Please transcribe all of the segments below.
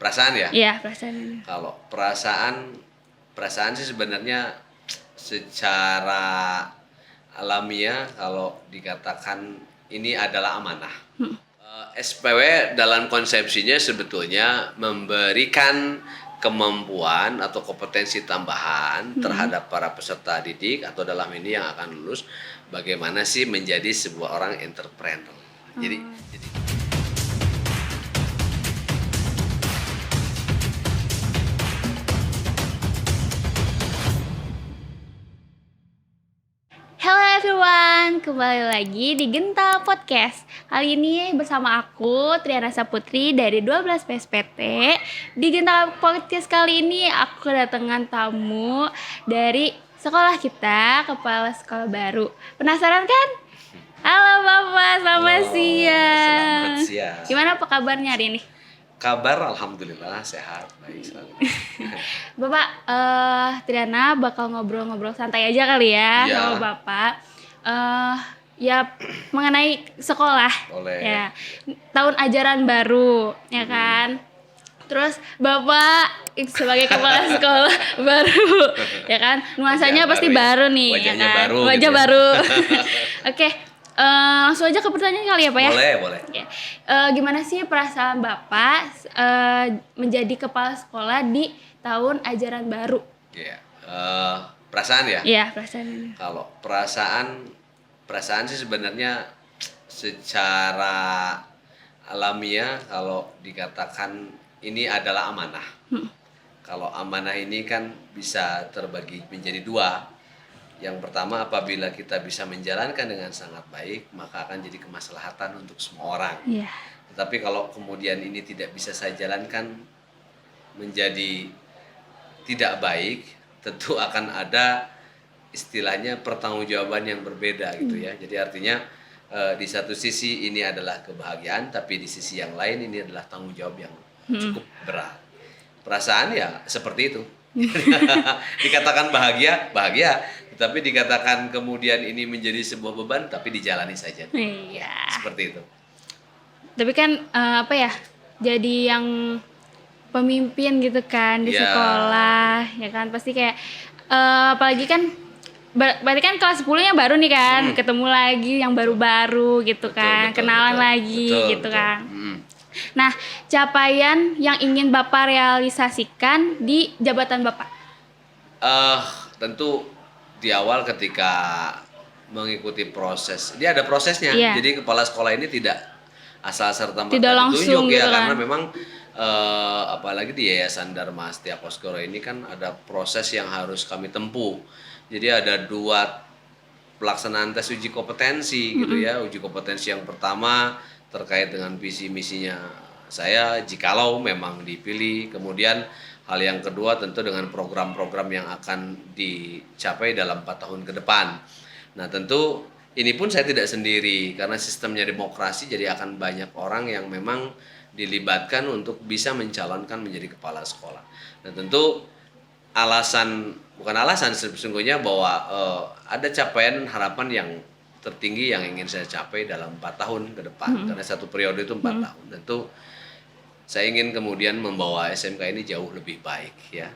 perasaan ya? Iya, perasaan. Kalau perasaan sih sebenarnya secara alamiah kalau dikatakan ini adalah amanah. SPW dalam konsepsinya sebetulnya memberikan kemampuan atau kompetensi tambahan terhadap para peserta didik atau dalam ini yang akan lulus, bagaimana sih menjadi sebuah orang entrepreneur. Jadi Hello everyone, kembali lagi di Genta Podcast. Kali ini bersama aku Triana Saputri dari 12 PSPT. Di Genta Podcast kali ini aku kedatangan tamu dari sekolah kita, kepala sekolah baru. Penasaran kan? Halo Bapak, selamat Halo, siang. selamat siang. Gimana apa kabarnya hari ini? kabar alhamdulillah sehat, baik selalu. Bapak, Triana bakal ngobrol-ngobrol santai aja kali ya Iya. sama Bapak. Ya mengenai sekolah. Boleh. Ya, tahun ajaran baru, ya kan. Terus Bapak sebagai kepala sekolah baru, ya kan. Nuansanya Wajah pasti baru baru ya. nih, Wajahnya ya kan. baru Wajah gitu ya. baru. Oke, langsung aja ke pertanyaan kali ya Pak ya. Boleh. Ya. Gimana sih perasaan Bapak menjadi kepala sekolah di tahun ajaran baru? Iya. Perasaan ya? Iya, perasaan. Kalau perasaan sih sebenarnya secara alamiah kalau dikatakan ini adalah amanah. Kalau amanah ini kan bisa terbagi menjadi dua. Yang pertama, apabila kita bisa menjalankan dengan sangat baik, maka akan jadi kemaslahatan untuk semua orang. Iya. Tetapi kalau kemudian ini tidak bisa saya jalankan menjadi tidak baik, tentu akan ada istilahnya pertanggungjawaban yang berbeda gitu ya. Jadi artinya di satu sisi ini adalah kebahagiaan, tapi di sisi yang lain ini adalah tanggung jawab yang cukup berat. Perasaan ya seperti itu. Dikatakan bahagia, tetapi dikatakan kemudian ini menjadi sebuah beban, tapi dijalani saja. Iya. Seperti itu. Tapi kan apa ya? Jadi yang pemimpin gitu kan di Iya. sekolah, ya kan pasti kayak apalagi kan berarti kan kelas 10-nya baru nih kan, ketemu lagi yang baru-baru gitu kan, kenalan lagi gitu betul. kan. Nah, capaian yang ingin Bapak realisasikan di jabatan Bapak? Tentu di awal ketika mengikuti proses, dia ada prosesnya. Iya. Jadi kepala sekolah ini tidak asal serta merta Tidak langsung ditunjuk ya, gitu kan. karena memang apalagi di Yayasan Dharma Setia Koskoro ini kan ada proses yang harus kami tempuh. Jadi ada 2 pelaksanaan tes uji kompetensi gitu ya. Uji kompetensi yang pertama terkait dengan visi misinya saya jikalau memang dipilih. Kemudian hal yang kedua tentu dengan program-program yang akan dicapai dalam 4 tahun ke depan. Nah tentu ini pun saya tidak sendiri karena sistemnya demokrasi, jadi akan banyak orang yang memang dilibatkan untuk bisa mencalonkan menjadi kepala sekolah. Nah tentu bukan alasan sesungguhnya bahwa ada capaian harapan yang tertinggi yang ingin saya capai dalam 4 tahun ke depan. Karena satu periode itu 4 tahun. Tentu saya ingin kemudian membawa SMK ini jauh lebih baik ya.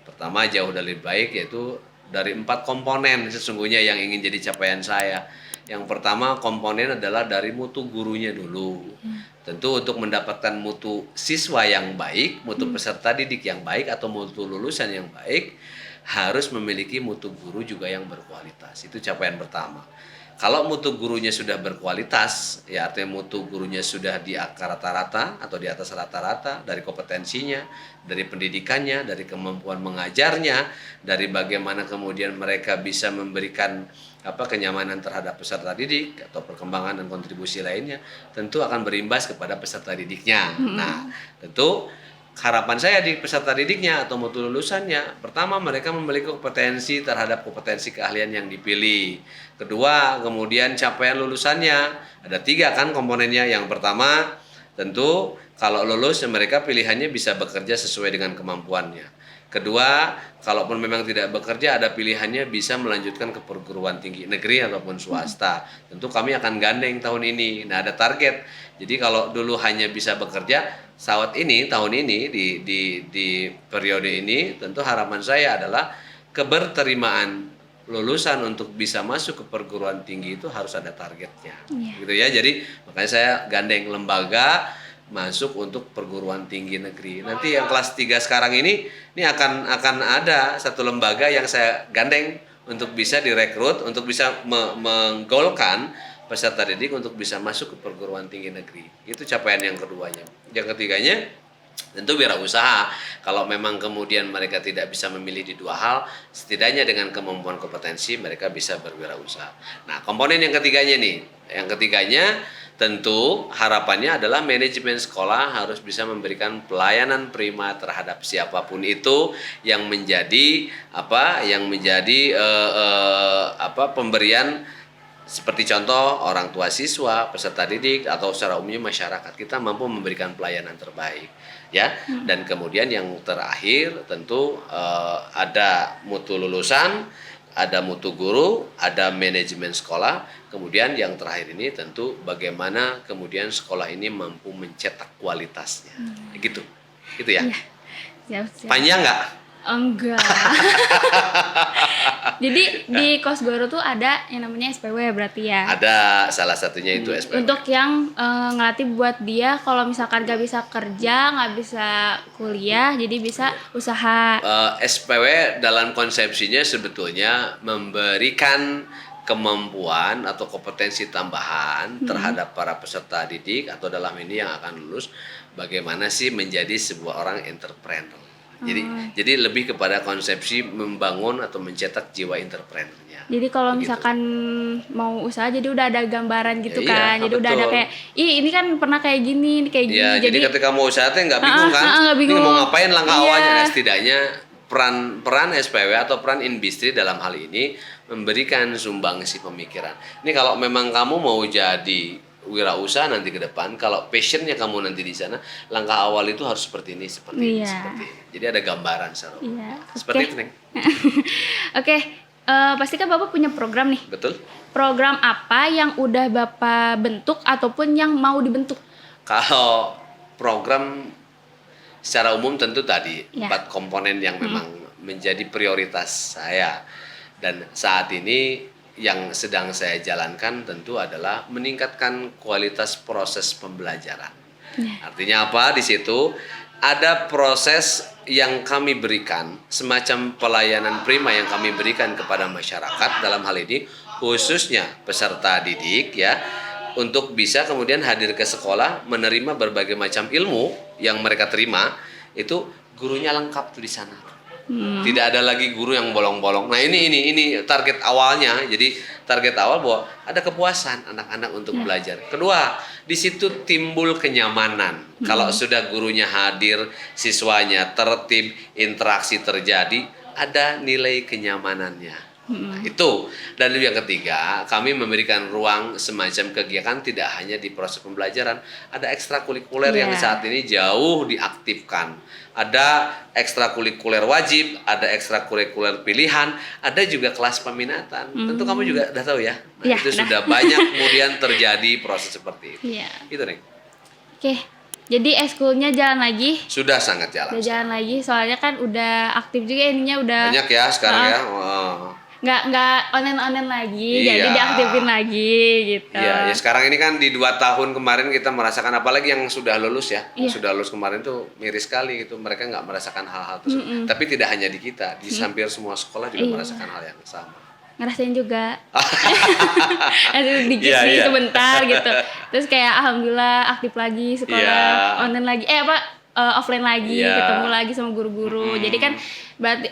Pertama jauh lebih baik yaitu dari 4 komponen sesungguhnya yang ingin jadi capaian saya. Yang pertama komponen adalah dari mutu gurunya dulu. Tentu untuk mendapatkan mutu siswa yang baik, mutu peserta didik yang baik atau mutu lulusan yang baik harus memiliki mutu guru juga yang berkualitas. Itu capaian pertama. Kalau mutu gurunya sudah berkualitas, ya artinya mutu gurunya sudah di akar rata-rata atau di atas rata-rata dari kompetensinya, dari pendidikannya, dari kemampuan mengajarnya, dari bagaimana kemudian mereka bisa memberikan kenyamanan terhadap peserta didik atau perkembangan dan kontribusi lainnya, tentu akan berimbas kepada peserta didiknya. Nah, tentu harapan saya di peserta didiknya atau mutu lulusannya, pertama mereka memiliki kompetensi terhadap kompetensi keahlian yang dipilih. Kedua, kemudian capaian lulusannya. Ada 3 kan komponennya. Yang pertama, tentu kalau lulus mereka pilihannya bisa bekerja sesuai dengan kemampuannya. Kedua, kalaupun memang tidak bekerja, ada pilihannya bisa melanjutkan ke perguruan tinggi negeri ataupun swasta. Tentu kami akan gandeng tahun ini. Nah, ada target. Jadi kalau dulu hanya bisa bekerja, tahun ini di periode ini, tentu harapan saya adalah keberterimaan lulusan untuk bisa masuk ke perguruan tinggi itu harus ada targetnya. Gitu ya. Jadi makanya saya gandeng lembaga masuk untuk perguruan tinggi negeri. Nanti yang kelas 3 sekarang ini akan ada satu lembaga yang saya gandeng untuk bisa direkrut, untuk bisa menggolkan peserta didik untuk bisa masuk ke perguruan tinggi negeri. Itu capaian yang keduanya. Yang ketiganya tentu wirausaha. Kalau memang kemudian mereka tidak bisa memilih di dua hal, setidaknya dengan kemampuan kompetensi mereka bisa berwirausaha. Nah, komponen yang ketiganya nih. Yang ketiganya tentu harapannya adalah manajemen sekolah harus bisa memberikan pelayanan prima terhadap siapapun itu yang menjadi pemberian, seperti contoh orang tua siswa, peserta didik, atau secara umumnya masyarakat, kita mampu memberikan pelayanan terbaik, ya. Dan kemudian yang terakhir tentu ada mutu lulusan, ada mutu guru, ada manajemen sekolah. Kemudian yang terakhir ini tentu bagaimana kemudian sekolah ini mampu mencetak kualitasnya, gitu ya. Iya. Siap. Panjang nggak? Enggak. Jadi di Kosgoro tuh ada yang namanya SPW berarti ya. Ada, salah satunya itu SPW. Untuk yang ngelatih buat dia kalau misalkan gak bisa kerja, gak bisa kuliah, jadi bisa usaha. SPW dalam konsepsinya sebetulnya memberikan kemampuan atau kompetensi tambahan terhadap para peserta didik atau dalam ini yang akan lulus, bagaimana sih menjadi sebuah orang entrepreneur. Jadi lebih kepada konsepsi membangun atau mencetak jiwa entrepreneurnya. Jadi kalau misalkan mau usaha, jadi udah ada gambaran gitu Ya, kan. iya, Jadi udah ada betul. kayak, ini kan pernah kayak gini, kayak gini. Ya, jadi ketika mau usaha tuh nggak bingung kan? nggak bingung. Ini mau ngapain langkah Iya. awalnya? Nah, setidaknya peran SPW atau peran industri dalam hal ini memberikan sumbangsi pemikiran. Ini kalau memang kamu mau jadi wirausaha nanti ke depan, kalau passionnya kamu nanti di sana, langkah awal itu harus seperti ini, seperti ini. Jadi ada gambaran secara umum. Iya. Seperti itu, Neng. Oke, pasti kan Bapak punya program nih. Betul? Program apa yang udah Bapak bentuk ataupun yang mau dibentuk? Kalau program secara umum tentu tadi Ya. 4 komponen yang memang menjadi prioritas saya. Dan saat ini yang sedang saya jalankan tentu adalah meningkatkan kualitas proses pembelajaran. Artinya apa? Di situ ada proses yang kami berikan, semacam pelayanan prima yang kami berikan kepada masyarakat dalam hal ini khususnya peserta didik, ya, untuk bisa kemudian hadir ke sekolah menerima berbagai macam ilmu yang mereka terima. Itu gurunya lengkap tuh di sana. Tidak ada lagi guru yang bolong-bolong. Nah, ini target awalnya. Jadi target awal bahwa ada kepuasan anak-anak untuk belajar. Kedua, di situ timbul kenyamanan. Kalau sudah gurunya hadir, siswanya tertib, interaksi terjadi, ada nilai kenyamanannya. Nah, itu. Dan yang ketiga, kami memberikan ruang semacam kegiatan tidak hanya di proses pembelajaran, ada ekstrakurikuler yang saat ini jauh diaktifkan. Ada ekstrakurikuler wajib, ada ekstrakurikuler pilihan, ada juga kelas peminatan. Tentu kamu juga udah tahu ya. Nah, itu sudah banyak kemudian terjadi proses seperti itu. Itu, Neng. Oke. Jadi eskulnya jalan lagi? Sudah sangat jalan. Udah jalan lagi, soalnya kan udah aktif juga ininya udah. Banyak ya sekarang ya. Nggak online lagi, Iya. jadi diaktifin lagi gitu. Iya, ya sekarang ini kan di 2 tahun kemarin kita merasakan, apalagi yang sudah lulus ya, yang sudah lulus kemarin tuh miris sekali gitu, mereka nggak merasakan hal-hal tersebut. Tapi tidak hanya di kita, di hampir semua sekolah juga merasakan hal yang sama. Ngerasain juga. Dikit Iya, sih iya. sebentar gitu. Terus kayak alhamdulillah aktif lagi sekolah, online lagi. Offline lagi, Iya. ketemu lagi sama guru-guru. Jadi kan berarti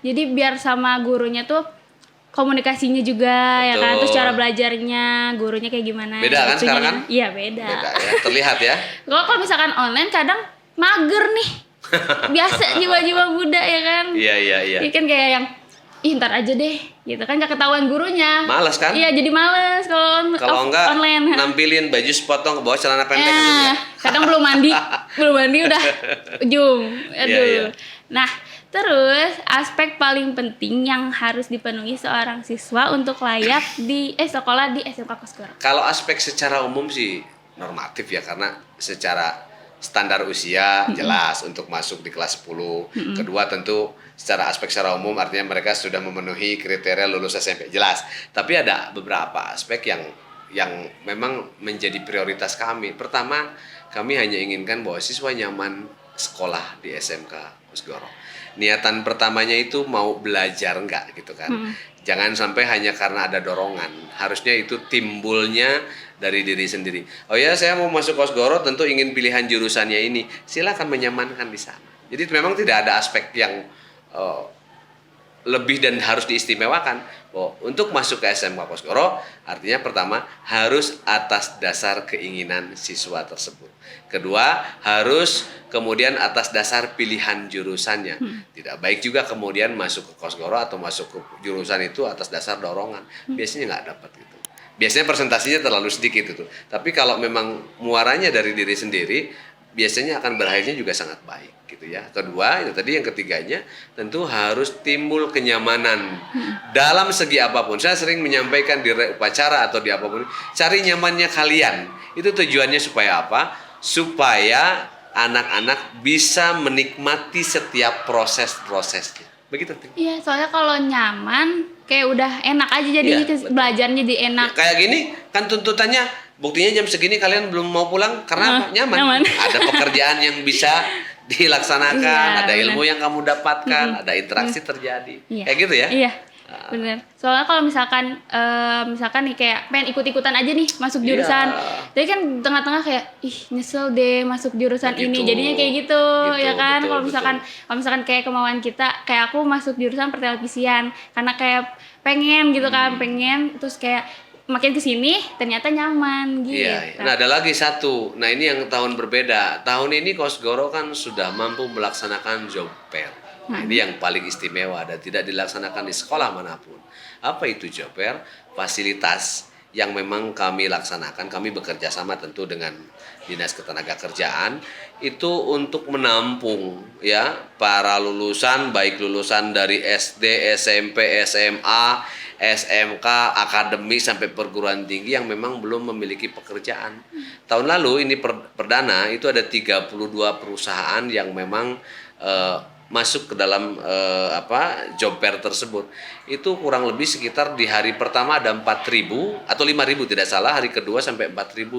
jadi biar sama gurunya tuh komunikasinya juga ya kan, terus Betul. cara belajarnya gurunya kayak gimana. Beda kan itunya. sekarang kan? Iya, beda. Beda ya, terlihat ya. Kalau misalkan online kadang mager nih. Biasa jiwa-jiwa muda ya kan. Iya. Ini kan kayak yang ntar aja deh gitu kan, gak ketahuan gurunya. Males kan? Iya, jadi males kalau Enggak online. nampilin baju sepotong ke bawah celana pendek gitu ya. Kadang belum mandi udah ujung. Aduh. Iya. Nah, Terus aspek paling penting yang harus dipenuhi seorang siswa untuk layak di sekolah di SMK Kosgoro. Kalau aspek secara umum sih normatif ya, karena secara standar usia jelas untuk masuk di kelas 10. Kedua tentu secara aspek secara umum artinya mereka sudah memenuhi kriteria lulus SMP jelas. Tapi ada beberapa aspek yang memang menjadi prioritas kami. Pertama, kami hanya inginkan bahwa siswa nyaman sekolah di SMK Kosgoro. Niatan pertamanya itu mau belajar enggak gitu kan. Jangan sampai hanya karena ada dorongan. Harusnya itu timbulnya dari diri sendiri. Oh ya, saya mau masuk Kosgoro, tentu ingin pilihan jurusannya ini. Silakan menyamankan di sana. Jadi memang tidak ada aspek yang lebih dan harus diistimewakan. Untuk masuk ke SMK Kosgoro, artinya pertama harus atas dasar keinginan siswa tersebut. Kedua, harus kemudian atas dasar pilihan jurusannya. Tidak baik juga kemudian masuk ke Kosgoro atau masuk ke jurusan itu atas dasar dorongan. Biasanya nggak dapat gitu. Biasanya presentasinya terlalu sedikit itu. Tapi kalau memang muaranya dari diri sendiri, biasanya akan berakhirnya juga sangat baik gitu ya. Kedua, itu tadi yang ketiganya tentu harus timbul kenyamanan dalam segi apapun. Saya sering menyampaikan di upacara atau di apapun, cari nyamannya kalian. Itu tujuannya supaya apa? Supaya anak-anak bisa menikmati setiap proses-prosesnya. Begitu. Iya, soalnya kalau nyaman kayak udah enak aja jadinya Iya, belajarnya jadi enak. Kayak gini kan tuntutannya, buktinya jam segini kalian belum mau pulang karena apa? Nyaman. Ada pekerjaan yang bisa dilaksanakan, Iya, ada ilmu benar. yang kamu dapatkan, ada interaksi terjadi. Iya. Kayak gitu ya? Iya, bener. Soalnya kalau misalkan nih kayak pengen ikut-ikutan aja nih masuk Iya. jurusan, tapi kan tengah-tengah kayak nyesel deh masuk jurusan Kayak ini, gitu. jadinya kayak gitu, Gitu, ya kan? betul, Kalau misalkan kayak kemauan kita, kayak aku masuk jurusan pertelevisian karena kayak pengen gitu kan, pengen terus kayak makin kesini ternyata nyaman gitu. Iya. Nah, ada lagi satu. Nah, ini yang tahun berbeda. Tahun ini Kosgoro kan sudah mampu melaksanakan job fair. Nah, ini yang paling istimewa dan tidak dilaksanakan di sekolah manapun. Apa itu job fair? Fasilitas yang memang kami laksanakan, kami bekerja sama tentu dengan Dinas Ketenagakerjaan itu untuk menampung ya para lulusan, baik lulusan dari SD, SMP, SMA, SMK, akademik sampai perguruan tinggi yang memang belum memiliki pekerjaan. Tahun lalu ini perdana itu ada 32 perusahaan yang memang masuk ke dalam job fair tersebut. Itu kurang lebih sekitar di hari pertama ada 4.000 atau 5.000 tidak salah, hari kedua sampai 4.000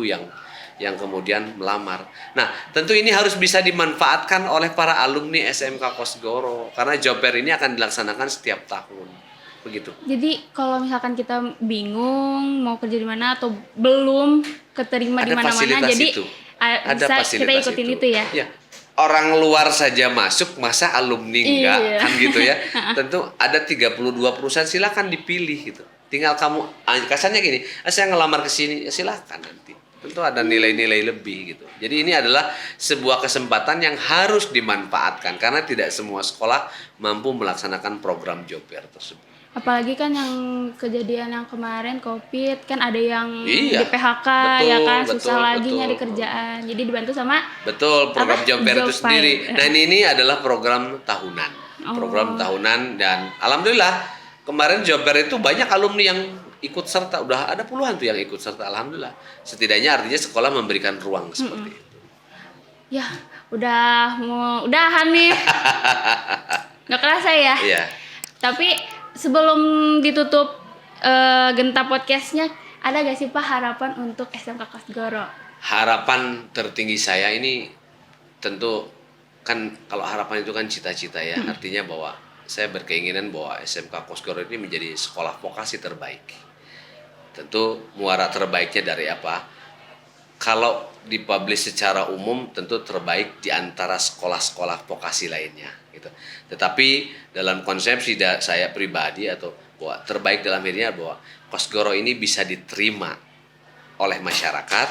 yang kemudian melamar. Nah, tentu ini harus bisa dimanfaatkan oleh para alumni SMK Kosgoro karena job fair ini akan dilaksanakan setiap tahun. Begitu. Jadi kalau misalkan kita bingung mau kerja di mana atau belum keterima di Ada mana-mana, fasilitas jadi itu. bisa kita fasilitas ikutin itu ya. Ya. Orang luar saja masuk, masa alumni enggak? Iya. Kan gitu ya. Tentu ada 32 perusahaan, silakan dipilih gitu. Tinggal kamu, kasarnya gini, saya ngelamar ke sini, ya silakan nanti. Tentu ada nilai-nilai lebih gitu. Jadi ini adalah sebuah kesempatan yang harus dimanfaatkan karena tidak semua sekolah mampu melaksanakan program job fair tersebut. Apalagi kan yang kejadian yang kemarin COVID kan ada yang Iya, di PHK betul, ya kan, susah betul, lagi betul. nyari kerjaan. Jadi dibantu sama Betul, program Apa? job fair itu Job sendiri. fair. Nah, ini adalah program tahunan. Program tahunan dan alhamdulillah kemarin job fair itu banyak alumni yang ikut serta. Udah ada puluhan tuh yang ikut serta, alhamdulillah. Setidaknya artinya sekolah memberikan ruang seperti itu. ya udah mau udahan nih. Nggak kerasa ya. Iya. Tapi sebelum ditutup Genta podcastnya, ada gak sih Pak harapan untuk SMK Kosgoro? Harapan tertinggi saya ini tentu kan kalau harapan itu kan cita-cita ya. Artinya bahwa saya berkeinginan bahwa SMK Kosgoro ini menjadi sekolah vokasi terbaik. Tentu muara terbaiknya dari apa? Kalau dipublish secara umum tentu terbaik di antara sekolah-sekolah vokasi lainnya gitu. Tetapi dalam konsepsi saya pribadi atau bahwa terbaik dalam dirinya bahwa Kosgoro ini bisa diterima oleh masyarakat,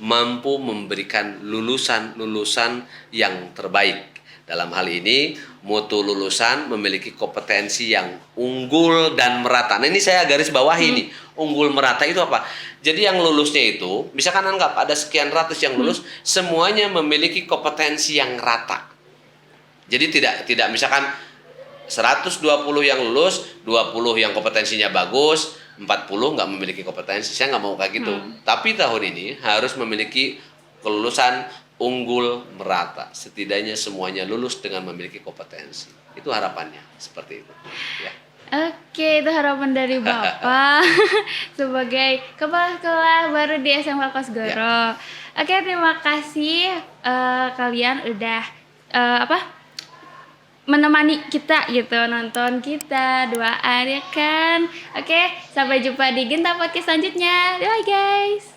mampu memberikan lulusan-lulusan yang terbaik. Dalam hal ini mutu lulusan memiliki kompetensi yang unggul dan merata. Nah, ini saya garis bawahi nih. Unggul merata itu apa? Jadi yang lulusnya itu, misalkan anggap ada sekian ratus yang lulus, semuanya memiliki kompetensi yang rata. Jadi tidak misalkan 120 yang lulus, 20 yang kompetensinya bagus, 40 nggak memiliki kompetensi. Saya nggak mau kayak gitu. Tapi tahun ini harus memiliki kelulusan unggul merata. Setidaknya semuanya lulus dengan memiliki kompetensi. Itu harapannya, seperti itu. Ya. Oke, itu harapan dari Bapak sebagai kepala sekolah baru di SMA Kosgoro. Oke, terima kasih kalian udah menemani kita gitu, nonton kita, doaan ya kan. Oke, sampai jumpa di Genta Podcast selanjutnya. Bye guys.